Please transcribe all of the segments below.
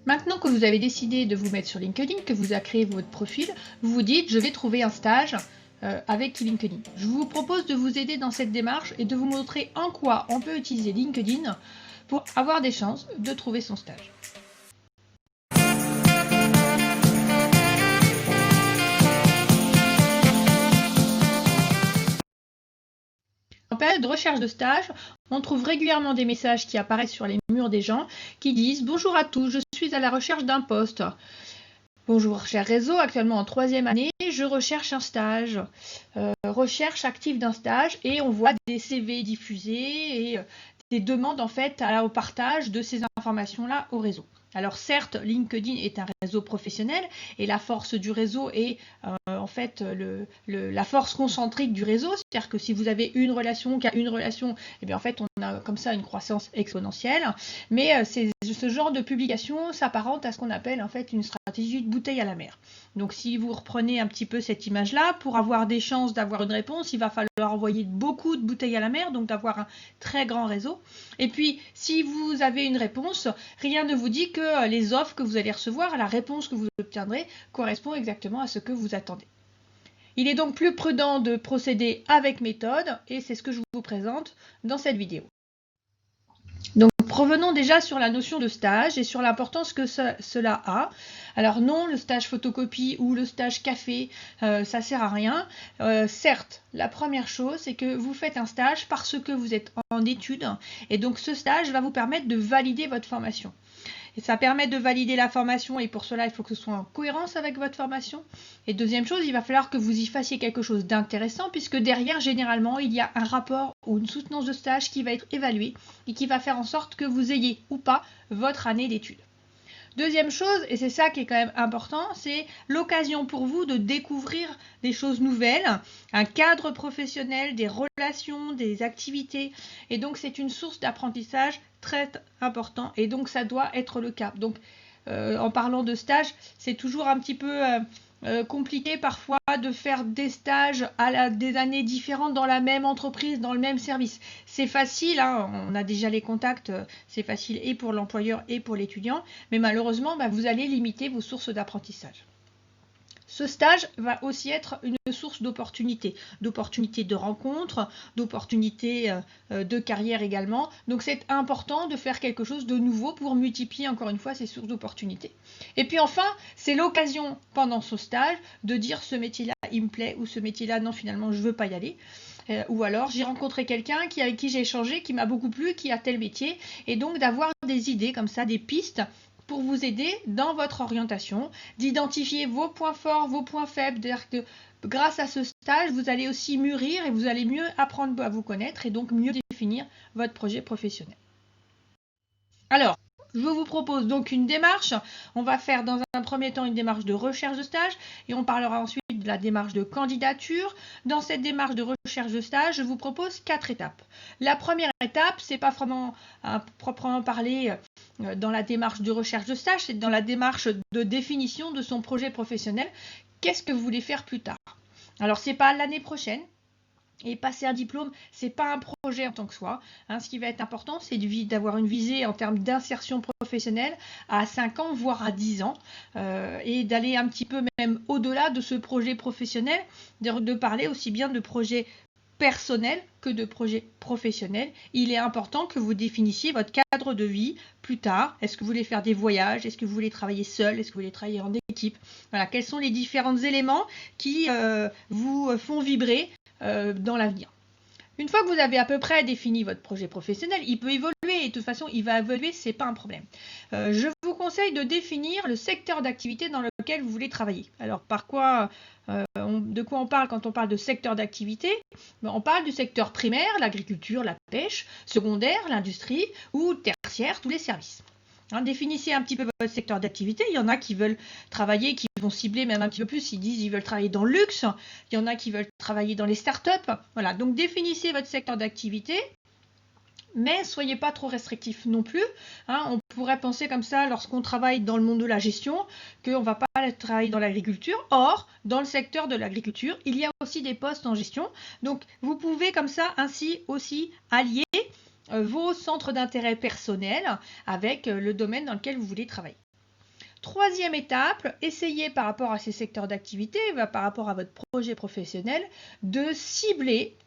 Maintenant que vous avez décidé de vous mettre sur LinkedIn, que vous avez créé votre profil, vous vous dites je vais trouver un stage avec LinkedIn. Je vous propose de vous aider dans cette démarche et de vous montrer en quoi on peut utiliser LinkedIn pour avoir des chances de trouver son stage. En période de recherche de stage, on trouve régulièrement des messages qui apparaissent sur les murs des gens qui disent « Bonjour à tous, je suis à la recherche d'un poste. Bonjour cher réseau, actuellement en 3e année, je recherche un stage. Recherche active d'un stage » et on voit des CV diffusés et des demandes en fait au partage de ces informations-là au réseau. Alors certes, LinkedIn est un réseau professionnel et la force du réseau est en fait la force concentrique du réseau, c'est-à-dire que si vous avez une relation qui a une relation, et bien en fait on a comme ça une croissance exponentielle. Mais ce genre de publication s'apparente à ce qu'on appelle en fait une stratégie de bouteille à la mer. Donc si vous reprenez un petit peu cette image-là, pour avoir des chances d'avoir une réponse, il va falloir envoyer beaucoup de bouteilles à la mer, donc d'avoir un très grand réseau. Et puis si vous avez une réponse, rien ne vous dit que les offres que vous allez recevoir, la réponse que vous obtiendrez, correspond exactement à ce que vous attendez. Il est donc plus prudent de procéder avec méthode et c'est ce que je vous présente dans cette vidéo. Donc revenons déjà sur la notion de stage et sur l'importance que cela a. Alors non, le stage photocopie ou le stage café, ça sert à rien. Certes, la première chose, c'est que vous faites un stage parce que vous êtes en études et donc ce stage va vous permettre de valider votre formation. Et ça permet de valider la formation et pour cela, il faut que ce soit en cohérence avec votre formation. Et deuxième chose, il va falloir que vous y fassiez quelque chose d'intéressant puisque derrière, généralement, il y a un rapport ou une soutenance de stage qui va être évaluée et qui va faire en sorte que vous ayez ou pas votre année d'études. Deuxième chose, et c'est ça qui est quand même important, c'est l'occasion pour vous de découvrir des choses nouvelles, un cadre professionnel, des relations, des activités. Et donc, c'est une source d'apprentissage très important. Et donc, ça doit être le cas. Donc, en parlant de stage, c'est toujours un petit peu compliqué parfois de faire des stages à des années différentes dans la même entreprise, dans le même service. C'est facile, hein, on a déjà les contacts, c'est facile et pour l'employeur et pour l'étudiant, mais malheureusement, vous allez limiter vos sources d'apprentissage. Ce stage va aussi être une source d'opportunités de rencontres, d'opportunités de carrière également. Donc c'est important de faire quelque chose de nouveau pour multiplier encore une fois ces sources d'opportunités. Et puis enfin, c'est l'occasion pendant ce stage de dire ce métier-là, il me plaît, ou ce métier-là, non, finalement, je ne veux pas y aller. Ou alors, j'ai rencontré quelqu'un avec qui j'ai échangé, qui m'a beaucoup plu, qui a tel métier. Et donc d'avoir des idées comme ça, des pistes pour vous aider dans votre orientation, d'identifier vos points forts, vos points faibles, c'est-à-dire que grâce à ce stage, vous allez aussi mûrir et vous allez mieux apprendre à vous connaître et donc mieux définir votre projet professionnel. Alors, je vous propose donc une démarche. On va faire dans un premier temps une démarche de recherche de stage et on parlera ensuite de la démarche de candidature. Dans cette démarche de recherche de stage, je vous propose 4 étapes. La première étape, c'est pas vraiment proprement parler dans la démarche de recherche de stage, c'est dans la démarche de définition de son projet professionnel. Qu'est-ce que vous voulez faire plus tard? Alors, c'est pas l'année prochaine. Et passer un diplôme, ce n'est pas un projet en tant que soi. Ce qui va être important, c'est d'avoir une visée en termes d'insertion professionnelle à 5 ans, voire à 10 ans, et d'aller un petit peu même au-delà de ce projet professionnel, de parler aussi bien de projet personnel que de projet professionnel. Il est important que vous définissiez votre cadre de vie plus tard. Est-ce que vous voulez faire des voyages? Est-ce que vous voulez travailler seul? Est-ce que vous voulez travailler en équipe? Voilà, quels sont les différents éléments qui vous font vibrer dans l'avenir. Une fois que vous avez à peu près défini votre projet professionnel, il peut évoluer et de toute façon, il va évoluer, ce n'est pas un problème. Je vous conseille de définir le secteur d'activité dans lequel vous voulez travailler. Alors, de quoi on parle quand on parle de secteur d'activité? On parle du secteur primaire, l'agriculture, la pêche, secondaire, l'industrie ou tertiaire, tous les services. Définissez un petit peu votre secteur d'activité. Il y en a qui veulent travailler, qui vont cibler même un petit peu plus, ils disent qu'ils veulent travailler dans le luxe. Il y en a qui veulent travailler dans les startups. Voilà, donc définissez votre secteur d'activité, mais soyez pas trop restrictif non plus. On pourrait penser comme ça lorsqu'on travaille dans le monde de la gestion, qu'on ne va pas travailler dans l'agriculture. Or, dans le secteur de l'agriculture, il y a aussi des postes en gestion. Donc, vous pouvez comme ça ainsi aussi allier vos centres d'intérêt personnels avec le domaine dans lequel vous voulez travailler. Troisième étape, essayez par rapport à ces secteurs d'activité, par rapport à votre projet professionnel, de cibler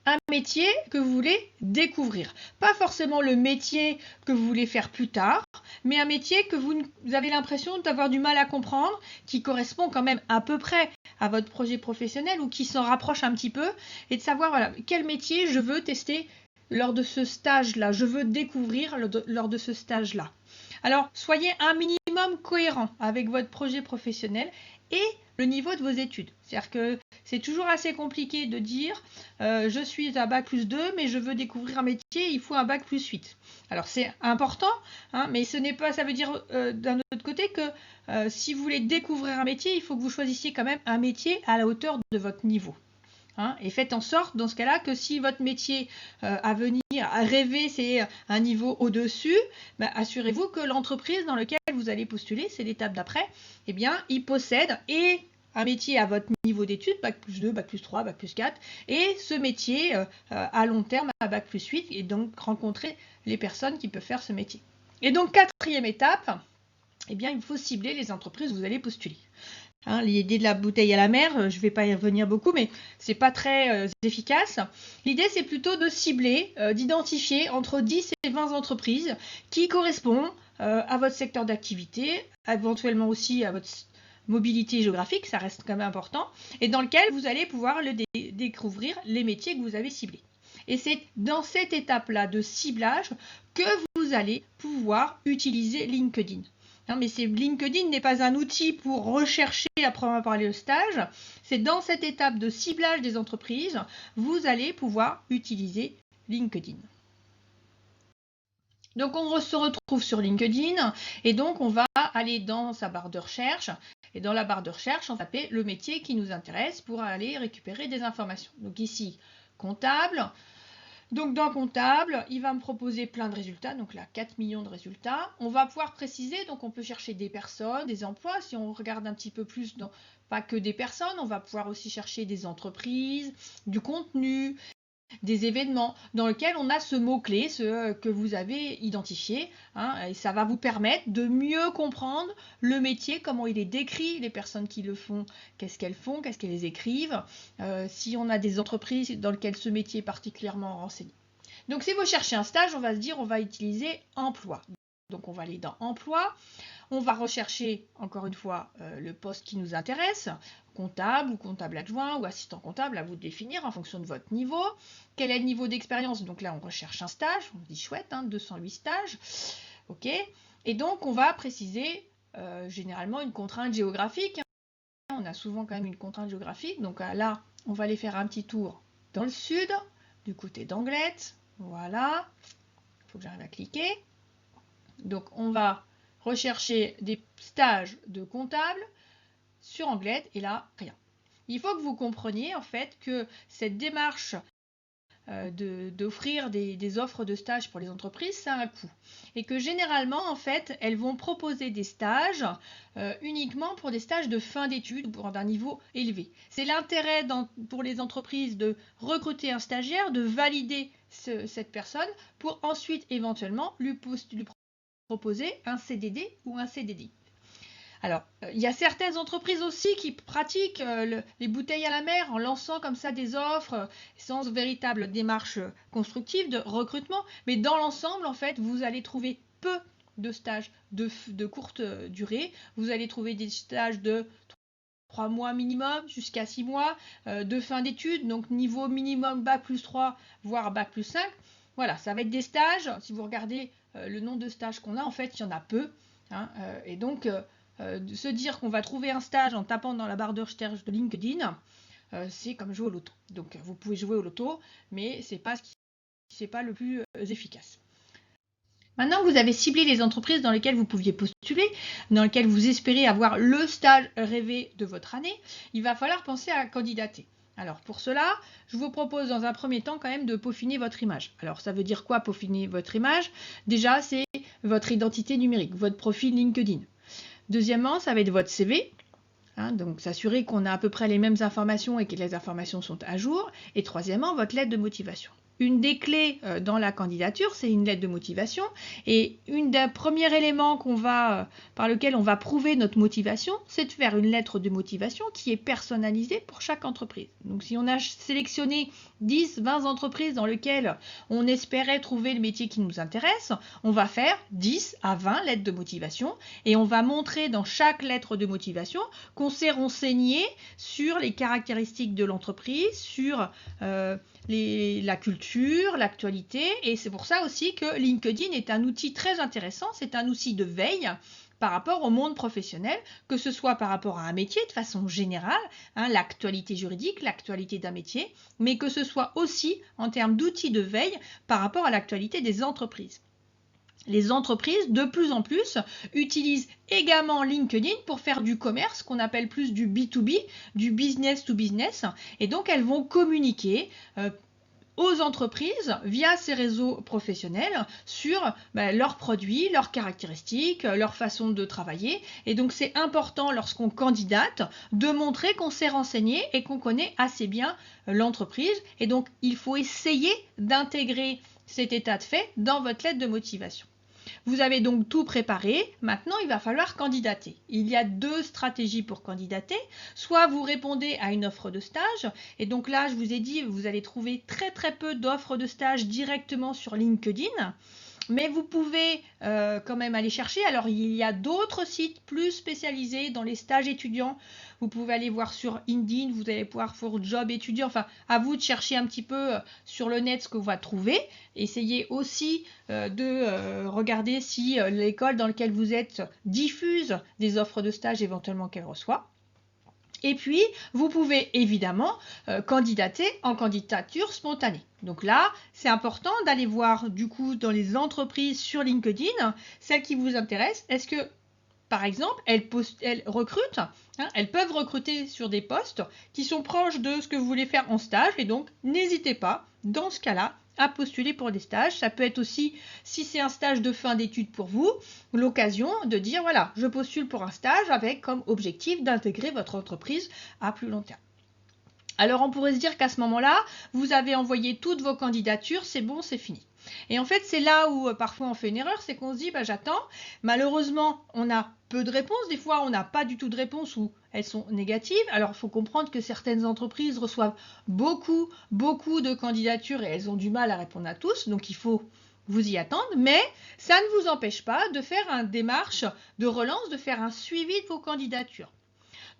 un métier que vous voulez découvrir. Pas forcément le métier que vous voulez faire plus tard, mais un métier que vous avez l'impression d'avoir du mal à comprendre, qui correspond quand même à peu près à votre projet professionnel ou qui s'en rapproche un petit peu, et de savoir voilà, quel métier je veux tester lors de ce stage-là, je veux découvrir lors de ce stage-là. Alors, soyez un minimum cohérent avec votre projet professionnel et le niveau de vos études. C'est-à-dire que c'est toujours assez compliqué de dire je suis à bac plus 2, mais je veux découvrir un métier, il faut un bac plus 8. Alors c'est important, hein, mais ce n'est pas, ça veut dire d'un autre côté que si vous voulez découvrir un métier, il faut que vous choisissiez quand même un métier à la hauteur de votre niveau. Hein, et faites en sorte, dans ce cas-là, que si votre métier à venir, à rêver, c'est un niveau au-dessus, bah, assurez-vous que l'entreprise dans laquelle vous allez postuler, c'est l'étape d'après, eh bien, il possède et un métier à votre niveau d'études, bac plus 2, bac plus 3, bac plus 4, et ce métier à long terme à bac plus 8, et donc rencontrer les personnes qui peuvent faire ce métier. Et donc, quatrième étape, eh bien, il faut cibler les entreprises où vous allez postuler. Hein, l'idée de la bouteille à la mer, je ne vais pas y revenir beaucoup, mais ce n'est pas très efficace. L'idée, c'est plutôt de cibler, d'identifier entre 10 et 20 entreprises qui correspondent à votre secteur d'activité, éventuellement aussi à votre mobilité géographique, ça reste quand même important, et dans lequel vous allez pouvoir découvrir les métiers que vous avez ciblés. Et c'est dans cette étape-là de ciblage que vous allez pouvoir utiliser LinkedIn. Non, mais LinkedIn n'est pas un outil pour rechercher après avoir parlé au stage. C'est dans cette étape de ciblage des entreprises, vous allez pouvoir utiliser LinkedIn. Donc on se retrouve sur LinkedIn et donc on va aller dans sa barre de recherche. Et dans la barre de recherche, on va taper le métier qui nous intéresse pour aller récupérer des informations. Donc ici, comptable. Donc dans comptable, il va me proposer plein de résultats, donc là 4 millions de résultats. On va pouvoir préciser, donc on peut chercher des personnes, des emplois. Si on regarde un petit peu plus, pas que des personnes, on va pouvoir aussi chercher des entreprises, du contenu, des événements dans lesquels on a ce mot-clé, ce que vous avez identifié, hein, et ça va vous permettre de mieux comprendre le métier, comment il est décrit, les personnes qui le font, qu'est-ce qu'elles écrivent, si on a des entreprises dans lesquelles ce métier est particulièrement renseigné. Donc si vous cherchez un stage, on va se dire on va utiliser emploi. Donc on va aller dans emploi, on va rechercher encore une fois le poste qui nous intéresse, comptable ou comptable adjoint ou assistant comptable, à vous de définir en fonction de votre niveau. Quel est le niveau d'expérience? Donc là on recherche un stage, on dit chouette, hein, 208 stages, ok. Et donc on va préciser généralement une contrainte géographique. Hein. On a souvent quand même une contrainte géographique, donc là on va aller faire un petit tour dans le sud, du côté d'Anglet, voilà, il faut que j'arrive à cliquer. Donc on va rechercher des stages de comptable sur Anglet et là, rien. Il faut que vous compreniez en fait que cette démarche d'offrir des offres de stage pour les entreprises, ça a un coût. Et que généralement, en fait, elles vont proposer des stages uniquement pour des stages de fin d'études pour d'un niveau élevé. C'est l'intérêt pour les entreprises de recruter un stagiaire, de valider cette personne pour ensuite éventuellement lui proposer un CDD ou un CDD. Alors, il y a certaines entreprises aussi qui pratiquent les bouteilles à la mer en lançant comme ça des offres sans véritable démarche constructive de recrutement. Mais dans l'ensemble, en fait, vous allez trouver peu de stages de courte durée. Vous allez trouver des stages de 3 mois minimum jusqu'à 6 mois de fin d'études, donc niveau minimum bac plus 3, voire bac plus 5. Voilà, ça va être des stages. Si vous regardez le nombre de stages qu'on a, en fait, il y en a peu. Hein, et donc, de se dire qu'on va trouver un stage en tapant dans la barre de recherche de LinkedIn, c'est comme jouer au loto. Donc, vous pouvez jouer au loto, mais c'est pas le plus efficace. Maintenant que vous avez ciblé les entreprises dans lesquelles vous pouviez postuler, dans lesquelles vous espérez avoir le stage rêvé de votre année, il va falloir penser à candidater. Alors pour cela, je vous propose dans un premier temps quand même de peaufiner votre image. Alors ça veut dire quoi peaufiner votre image? Déjà, c'est votre identité numérique, votre profil LinkedIn. Deuxièmement, ça va être votre CV. Hein, donc s'assurer qu'on a à peu près les mêmes informations et que les informations sont à jour. Et troisièmement, votre lettre de motivation. une des clés dans la candidature, c'est une lettre de motivation. Et un des premiers éléments par lequel on va prouver notre motivation, c'est de faire une lettre de motivation qui est personnalisée pour chaque entreprise. Donc si on a sélectionné 10, 20 entreprises dans lesquelles on espérait trouver le métier qui nous intéresse, on va faire 10 à 20 lettres de motivation et on va montrer dans chaque lettre de motivation qu'on s'est renseigné sur les caractéristiques de l'entreprise, sur la culture, l'actualité, et c'est pour ça aussi que LinkedIn est un outil très intéressant, c'est un outil de veille par rapport au monde professionnel, que ce soit par rapport à un métier de façon générale, l'actualité juridique, l'actualité d'un métier, mais que ce soit aussi en termes d'outils de veille par rapport à l'actualité des entreprises. Les entreprises, de plus en plus, utilisent également LinkedIn pour faire du commerce, qu'on appelle plus du B2B, du business to business, et donc elles vont communiquer aux entreprises via ces réseaux professionnels sur leurs produits, leurs caractéristiques, leur façon de travailler. Et donc c'est important lorsqu'on candidate de montrer qu'on s'est renseigné et qu'on connaît assez bien l'entreprise. Et donc il faut essayer d'intégrer cet état de fait dans votre lettre de motivation. Vous avez donc tout préparé, maintenant il va falloir candidater. Il y a 2 stratégies pour candidater, soit vous répondez à une offre de stage, et donc là je vous ai dit, vous allez trouver très peu d'offres de stage directement sur LinkedIn, mais vous pouvez quand même aller chercher. Alors il y a d'autres sites plus spécialisés dans les stages étudiants. Vous pouvez aller voir sur Indeed, vous allez pouvoir pour job étudiant. Enfin, à vous de chercher un petit peu sur le net ce que vous allez trouver. Essayez aussi de regarder si l'école dans laquelle vous êtes diffuse des offres de stage éventuellement qu'elle reçoit. Et puis, vous pouvez évidemment candidater en candidature spontanée. Donc là, c'est important d'aller voir du coup dans les entreprises sur LinkedIn, celles qui vous intéressent. Est-ce que, par exemple, elles recrutent, elles peuvent recruter sur des postes qui sont proches de ce que vous voulez faire en stage. Et donc, n'hésitez pas, dans ce cas-là, à postuler pour des stages. Ça peut être aussi, si c'est un stage de fin d'études pour vous, l'occasion de dire voilà, je postule pour un stage avec comme objectif d'intégrer votre entreprise à plus long terme. Alors on pourrait se dire qu'à ce moment-là, vous avez envoyé toutes vos candidatures, c'est bon, c'est fini. Et en fait, c'est là où parfois on fait une erreur, c'est qu'on se dit j'attends. Malheureusement, on a peu de réponses. Des fois, on n'a pas du tout de réponses ou elles sont négatives. Alors, il faut comprendre que certaines entreprises reçoivent beaucoup de candidatures et elles ont du mal à répondre à tous. Donc, il faut vous y attendre. Mais ça ne vous empêche pas de faire une démarche de relance, de faire un suivi de vos candidatures.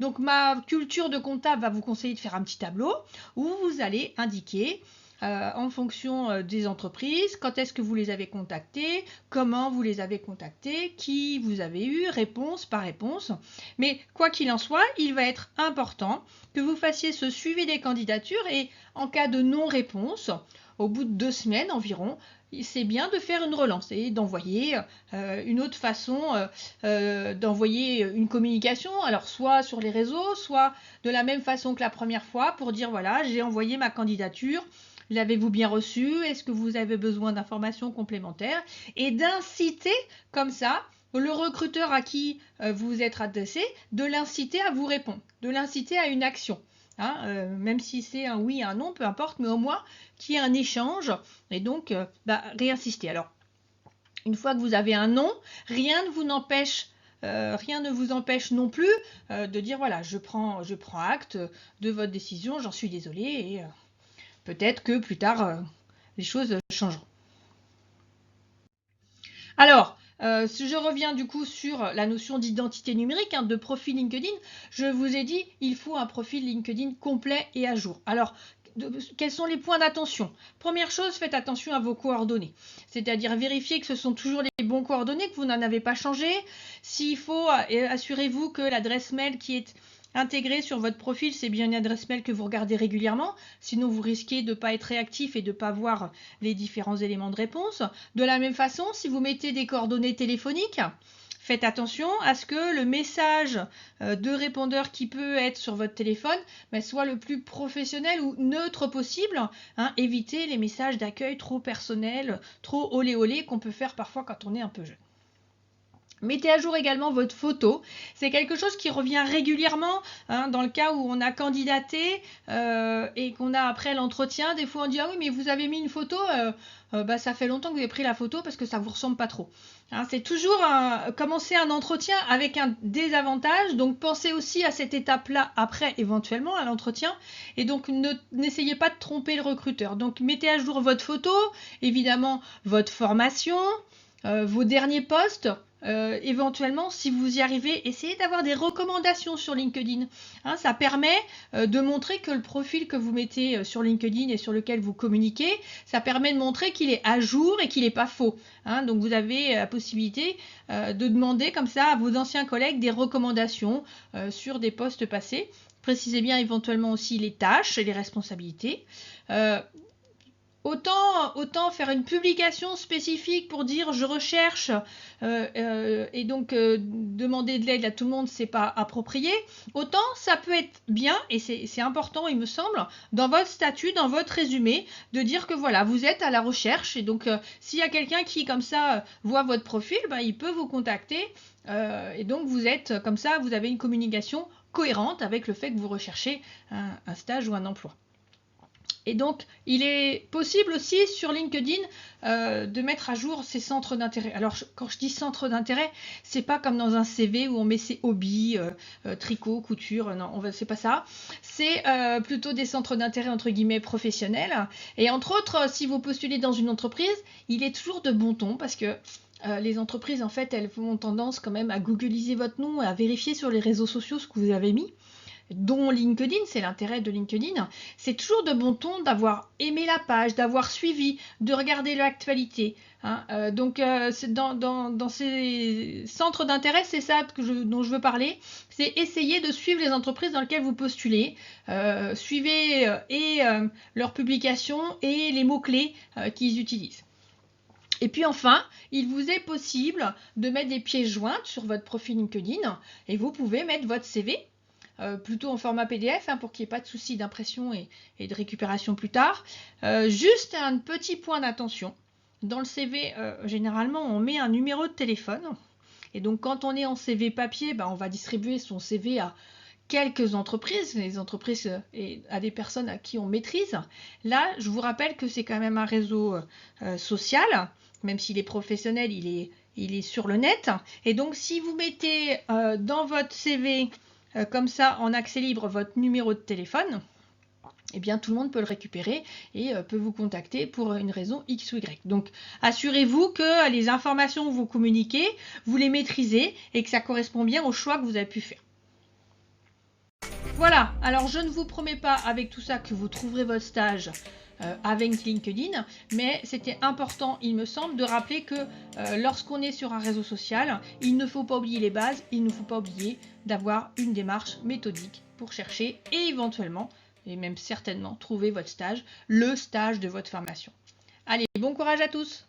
Donc, ma culture de comptable va vous conseiller de faire un petit tableau où vous allez indiquer en fonction des entreprises, quand est-ce que vous les avez contactés, comment vous les avez contactés, qui vous avez eu, réponse par réponse. Mais quoi qu'il en soit, il va être important que vous fassiez ce suivi des candidatures et en cas de non-réponse, au bout de 2 semaines environ, c'est bien de faire une relance et d'envoyer une autre façon d'envoyer une communication, alors soit sur les réseaux, soit de la même façon que la première fois pour dire voilà, j'ai envoyé ma candidature. L'avez-vous bien reçu? Est-ce que vous avez besoin d'informations complémentaires? Et d'inciter comme ça le recruteur à qui vous vous êtes adressé, de l'inciter à vous répondre, de l'inciter à une action. Même si c'est un oui, un non, peu importe, mais au moins qu'il y ait un échange et donc réinsister. Alors, une fois que vous avez un non, rien ne vous empêche non plus de dire voilà, je prends acte de votre décision, j'en suis désolée et peut-être que plus tard, les choses changeront. Alors, si je reviens du coup sur la notion d'identité numérique, de profil LinkedIn, je vous ai dit, il faut un profil LinkedIn complet et à jour. Alors, quels sont les points d'attention? Première chose, faites attention à vos coordonnées. C'est-à-dire vérifiez que ce sont toujours les bons coordonnées, que vous n'en avez pas changé. S'il faut, assurez-vous que l'adresse mail qui est intégrée sur votre profil, c'est bien une adresse mail que vous regardez régulièrement. Sinon, vous risquez de ne pas être réactif et de ne pas voir les différents éléments de réponse. De la même façon, si vous mettez des coordonnées téléphoniques, faites attention à ce que le message de répondeur qui peut être sur votre téléphone soit le plus professionnel ou neutre possible. Évitez les messages d'accueil trop personnels, trop olé olé qu'on peut faire parfois quand on est un peu jeune. Mettez à jour également votre photo. C'est quelque chose qui revient régulièrement dans le cas où on a candidaté et qu'on a après l'entretien. Des fois on dit ah oui mais vous avez mis une photo, ça fait longtemps que vous avez pris la photo parce que ça vous ressemble pas trop. C'est toujours commencer un entretien avec un désavantage. Donc pensez aussi à cette étape-là après éventuellement à l'entretien. Et donc n'essayez pas de tromper le recruteur. Donc mettez à jour votre photo, évidemment votre formation, vos derniers postes. Éventuellement, si vous y arrivez, essayez d'avoir des recommandations sur LinkedIn. Ça permet de montrer que le profil que vous mettez sur LinkedIn et sur lequel vous communiquez, ça permet de montrer qu'il est à jour et qu'il n'est pas faux. Donc vous avez la possibilité de demander comme ça à vos anciens collègues des recommandations sur des postes passés. Précisez bien éventuellement aussi les tâches et les responsabilités. Autant faire une publication spécifique pour dire je recherche et donc demander de l'aide à tout le monde, c'est pas approprié. Autant ça peut être bien, et c'est important il me semble, dans votre statut, dans votre résumé, de dire que voilà, vous êtes à la recherche et donc s'il y a quelqu'un qui comme ça voit votre profil, il peut vous contacter et donc vous êtes comme ça, vous avez une communication cohérente avec le fait que vous recherchez un stage ou un emploi. Et donc, il est possible aussi sur LinkedIn de mettre à jour ses centres d'intérêt. Alors, quand je dis centre d'intérêt, c'est pas comme dans un CV où on met ses hobbies, tricot, couture, non, c'est pas ça. C'est plutôt des centres d'intérêt entre guillemets professionnels. Et entre autres, si vous postulez dans une entreprise, il est toujours de bon ton parce que les entreprises, en fait, elles ont tendance quand même à googliser votre nom, à vérifier sur les réseaux sociaux ce que vous avez mis, dont LinkedIn, c'est l'intérêt de LinkedIn. C'est toujours de bon ton d'avoir aimé la page, d'avoir suivi, de regarder l'actualité. Donc, dans ces centres d'intérêt, c'est ça dont je veux parler. C'est essayer de suivre les entreprises dans lesquelles vous postulez. Suivez leurs publications et les mots-clés qu'ils utilisent. Et puis enfin, il vous est possible de mettre des pièces jointes sur votre profil LinkedIn et vous pouvez mettre votre CV plutôt en format PDF pour qu'il n'y ait pas de souci d'impression et de récupération plus tard. Juste un petit point d'attention. Dans le CV, généralement, on met un numéro de téléphone. Et donc, quand on est en CV papier, on va distribuer son CV à quelques entreprises, les entreprises et à des personnes à qui on maîtrise. Là, je vous rappelle que c'est quand même un réseau social, même s'il est professionnel, il est sur le net. Et donc, si vous mettez dans votre CV comme ça en accès libre votre numéro de téléphone, eh bien tout le monde peut le récupérer et peut vous contacter pour une raison X ou Y. Donc assurez-vous que les informations que vous communiquez, vous les maîtrisez et que ça correspond bien au choix que vous avez pu faire. Voilà, alors je ne vous promets pas avec tout ça que vous trouverez votre stage avec LinkedIn, mais c'était important, il me semble, de rappeler que lorsqu'on est sur un réseau social, il ne faut pas oublier les bases, il ne faut pas oublier d'avoir une démarche méthodique pour chercher et éventuellement, et même certainement, trouver votre stage, le stage de votre formation. Allez, bon courage à tous!